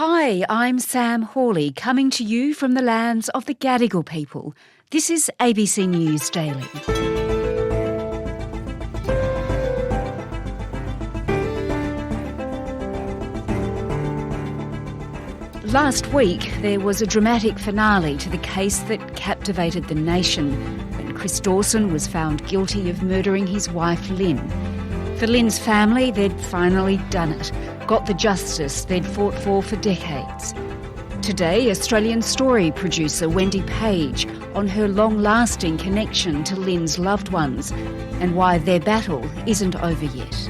Hi, I'm Sam Hawley, coming to you from the lands of the Gadigal people. This is ABC News Daily. Last week, there was a dramatic finale to the case that captivated the nation when Chris Dawson was found guilty of murdering his wife, Lyn. For Lyn's family, they'd finally done it, got the justice they'd fought for decades. Today, Australian Story producer Wendy Page on her long-lasting connection to Lyn's loved ones and why their battle isn't over yet.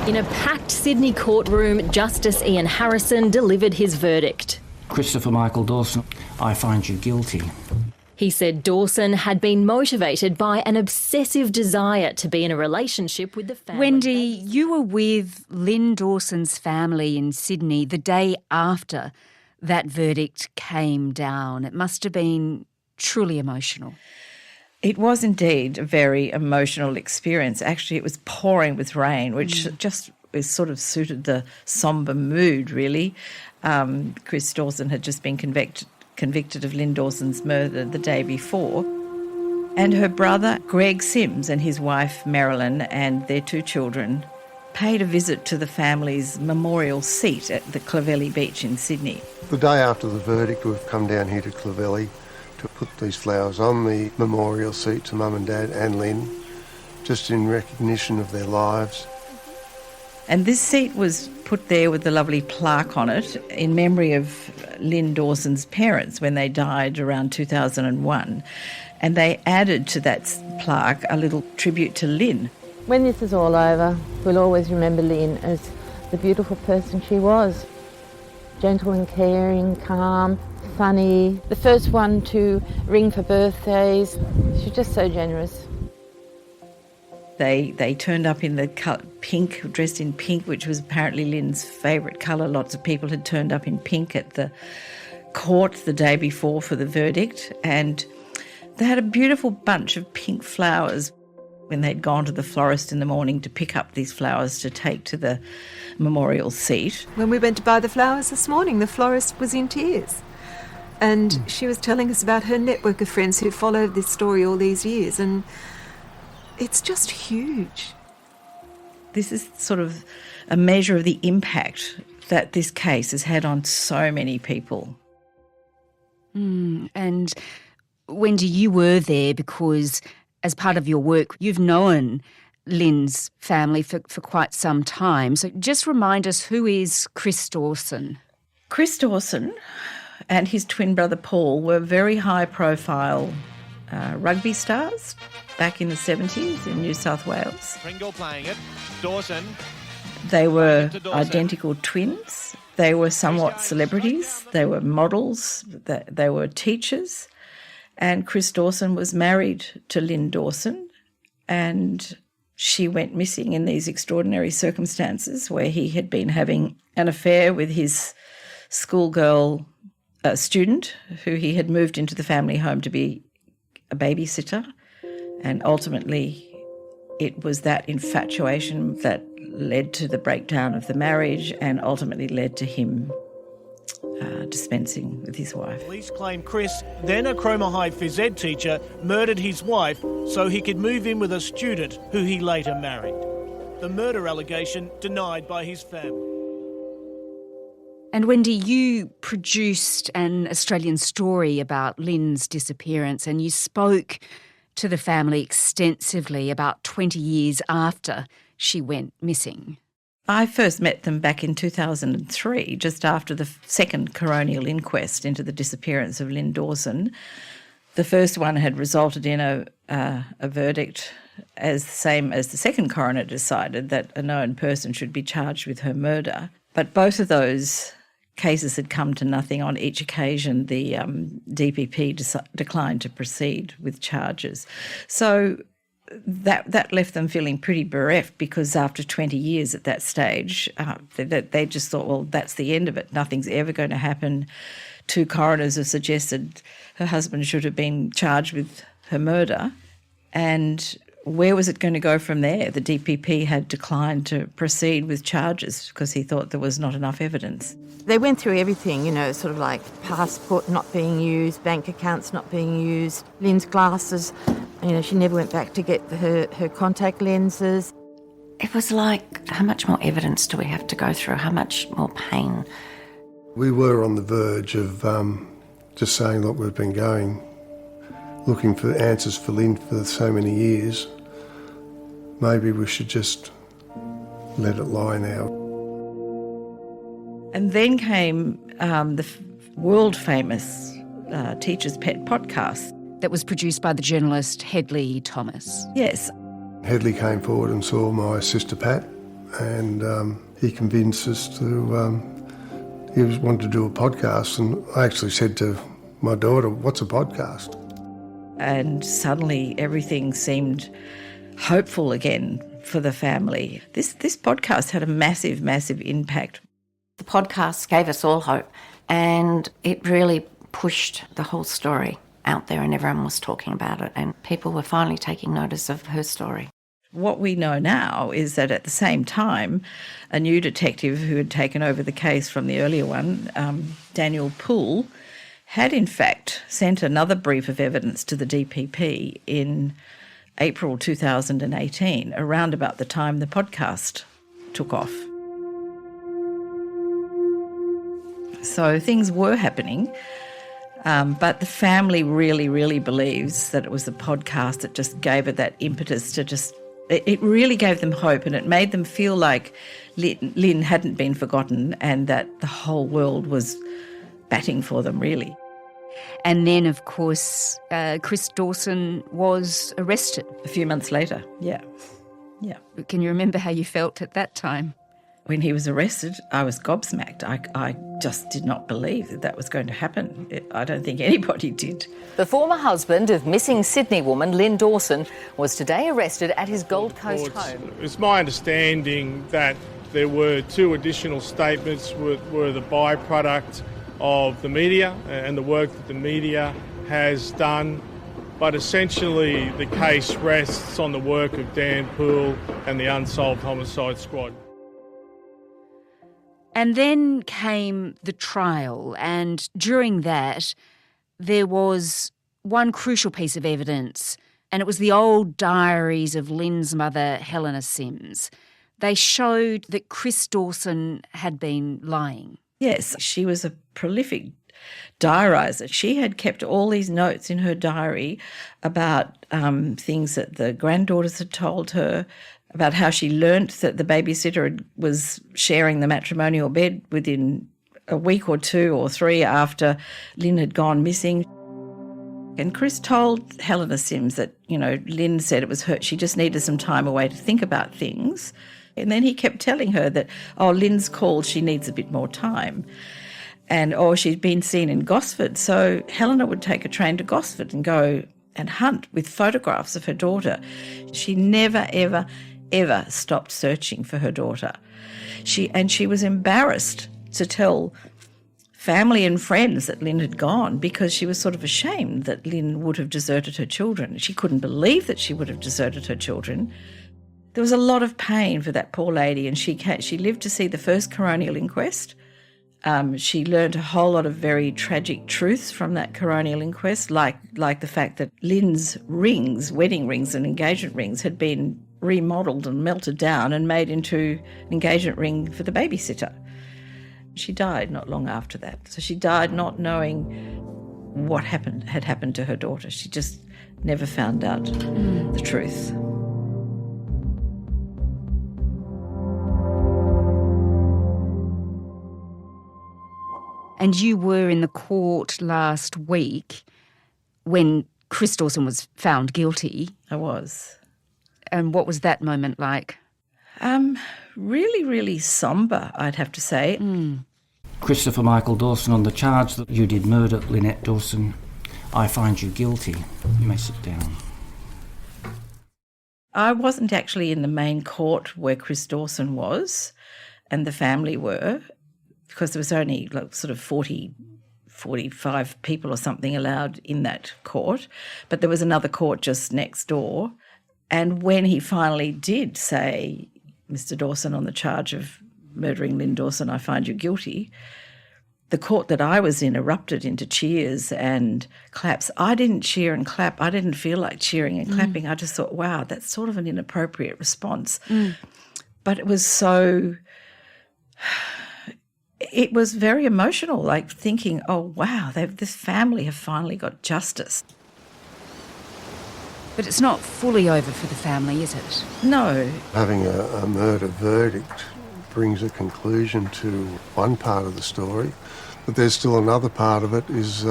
In a packed Sydney courtroom, Justice Ian Harrison delivered his verdict. Christopher Michael Dawson, I find you guilty. He said Dawson had been motivated by an obsessive desire to be in a relationship with the family. Wendy, you were with Lyn Dawson's family in Sydney the day after that verdict came down. It must have been truly emotional. It was indeed a very emotional experience. Actually, it was pouring with rain, which just sort of suited the sombre mood, really. Chris Dawson had just been convicted of Lyn Dawson's murder the day before. And her brother, Greg Sims, and his wife, Marilyn, and their two children paid a visit to the family's memorial seat at the Clovelly Beach in Sydney. The day after the verdict, we've come down here to Clovelly to put these flowers on the memorial seat to Mum and Dad and Lyn, just in recognition of their lives. And this seat was put there with a lovely plaque on it in memory of Lyn Dawson's parents when they died around 2001. And they added to that plaque a little tribute to Lyn. When this is all over, we'll always remember Lyn as the beautiful person she was. Gentle and caring, calm, funny, the first one to ring for birthdays. She's just so generous. They turned up in the pink, dressed in pink, which was apparently Lyn's favourite colour. Lots of people had turned up in pink at the court the day before for the verdict, and they had a beautiful bunch of pink flowers when they'd gone to the florist in the morning to pick up these flowers to take to the memorial seat. When we went to buy the flowers this morning, the florist was in tears. And she was telling us about her network of friends who followed this story all these years, and it's just huge. This is sort of a measure of the impact that this case has had on so many people. And Wendy, you were there because as part of your work, you've known Lyn's family for quite some time. So just remind us, who is Chris Dawson? Chris Dawson and his twin brother Paul were very high-profile rugby stars back in the 70s in New South Wales. Pringle playing it. Dawson. They were identical twins. They were somewhat celebrities. They were models. They were teachers. And Chris Dawson was married to Lyn Dawson, and she went missing in these extraordinary circumstances where he had been having an affair with his schoolgirl student who he had moved into the family home to be a babysitter. And ultimately, it was that infatuation that led to the breakdown of the marriage and ultimately led to him dispensing with his wife. Police claim Chris, then a Cromer High phys ed teacher, murdered his wife so he could move in with a student who he later married. The murder allegation denied by his family. And Wendy, you produced an Australian Story about Lyn's disappearance, and you spoke to the family extensively about 20 years after she went missing. I first met them back in 2003, just after the second coronial inquest into the disappearance of Lyn Dawson. The first one had resulted in a verdict as the same as the second coroner decided, that a known person should be charged with her murder. But both of those cases had come to nothing. On each occasion, the DPP declined to proceed with charges. So that left them feeling pretty bereft, because after 20 years at that stage, they just thought, well, that's the end of it. Nothing's ever going to happen 2 coroners have suggested her husband should have been charged with her murder. And where was it going to go from there? The DPP had declined to proceed with charges because he thought there was not enough evidence. They went through everything, sort of like passport not being used, bank accounts not being used, Lyn's glasses. She never went back to get her contact lenses. It was like, how much more evidence do we have to go through? How much more pain? We were on the verge of just saying, look, we've been looking for answers for Lyn for so many years. Maybe we should just let it lie now. And then came the world-famous Teacher's Pet podcast. That was produced by the journalist Hedley Thomas. Yes. Hedley came forward and saw my sister Pat, and he convinced us he wanted to do a podcast, and I actually said to my daughter, what's a podcast? And suddenly everything seemed hopeful again for the family. This podcast had a massive, massive impact. The podcast gave us all hope, and it really pushed the whole story out there, and everyone was talking about it, and people were finally taking notice of her story. What we know now is that at the same time, a new detective who had taken over the case from the earlier one, Daniel Poole, had in fact sent another brief of evidence to the DPP in April 2018, around about the time the podcast took off. So things were happening, but the family really, really believes that it was the podcast that just gave it that impetus to just... It really gave them hope, and it made them feel like Lyn hadn't been forgotten and that the whole world was batting for them, really. And then, of course, Chris Dawson was arrested. A few months later, yeah. Can you remember how you felt at that time? When he was arrested, I was gobsmacked. I just did not believe that was going to happen. I don't think anybody did. The former husband of missing Sydney woman Lyn Dawson was today arrested at his Gold Coast home. It's my understanding that there were 2 additional statements were the byproduct of the media and the work that the media has done. But essentially the case rests on the work of Dan Poole and the Unsolved Homicide Squad. And then came the trial, and during that there was one crucial piece of evidence, and it was the old diaries of Lyn's mother, Helena Sims. They showed that Chris Dawson had been lying. Yes, she was a prolific diariser. She had kept all these notes in her diary about things that the granddaughters had told her, about how she learnt that the babysitter was sharing the matrimonial bed within a week or 2 or 3 after Lyn had gone missing. And Chris told Helena Sims that, Lyn said it was her, she just needed some time away to think about things. And then he kept telling her that, Lyn's called, she needs a bit more time. And, she'd been seen in Gosford. So Helena would take a train to Gosford and go and hunt with photographs of her daughter. She never, ever stopped searching for her daughter. She was embarrassed to tell family and friends that Lyn had gone because she was sort of ashamed that Lyn would have deserted her children. She couldn't believe that she would have deserted her children. There was a lot of pain for that poor lady, and she lived to see the first coronial inquest. She learned a whole lot of very tragic truths from that coronial inquest, like the fact that Lyn's rings, wedding rings and engagement rings, had been remodelled and melted down and made into an engagement ring for the babysitter. She died not long after that. So she died not knowing what had happened to her daughter. She just never found out the truth. And you were in the court last week when Chris Dawson was found guilty. I was. And what was that moment like? Really, really sombre, I'd have to say. Christopher Michael Dawson, on the charge that you did murder Lynette Dawson, I find you guilty. You may sit down. I wasn't actually in the main court where Chris Dawson was and the family were, because there was only sort of 40 45 people or something allowed in that court, but there was another court just next door. And when he finally did say, Mr. Dawson, on the charge of murdering Lyn Dawson, I find you guilty, the court that I was in erupted into cheers and claps. I didn't cheer and clap. I didn't feel like cheering and clapping. I just thought, wow, that's sort of an inappropriate response. But it was so... It was very emotional, like thinking, oh, wow, this family have finally got justice. But it's not fully over for the family, is it? No. Having a murder verdict brings a conclusion to one part of the story, but there's still another part of it is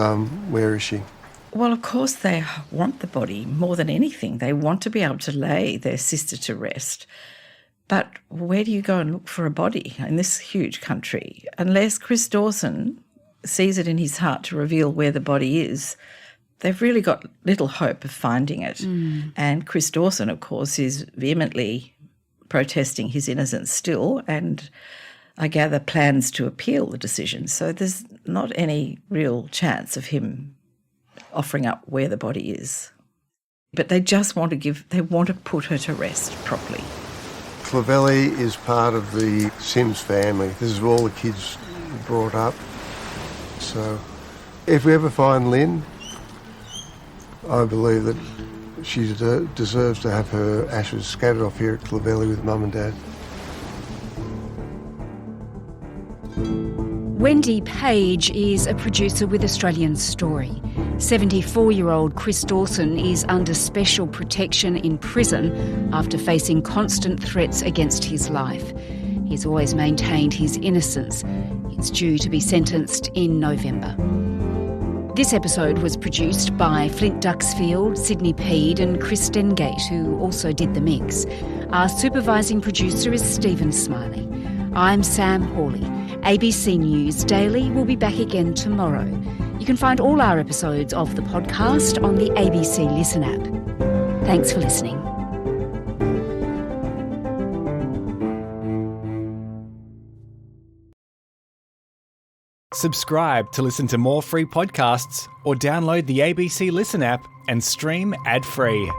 where is she? Well, of course they want the body more than anything. They want to be able to lay their sister to rest. But where do you go and look for a body in this huge country? Unless Chris Dawson sees it in his heart to reveal where the body is, they've really got little hope of finding it. And Chris Dawson, of course, is vehemently protesting his innocence still, and I gather plans to appeal the decision. So there's not any real chance of him offering up where the body is. But they just want to put her to rest properly. Clovelly is part of the Sims family. This is where all the kids brought up. So if we ever find Lyn, I believe that she deserves to have her ashes scattered off here at Clovelly with Mum and Dad. Wendy Page is a producer with Australian Story. 74-year-old Chris Dawson is under special protection in prison after facing constant threats against his life. He's always maintained his innocence. It's due to be sentenced in November. This episode was produced by Flint Duxfield, Sydney Peed and Chris Dengate, who also did the mix. Our supervising producer is Stephen Smiley. I'm Sam Hawley. ABC News Daily will be back again tomorrow. You can find all our episodes of the podcast on the ABC Listen app. Thanks for listening. Subscribe to listen to more free podcasts or download the ABC Listen app and stream ad-free.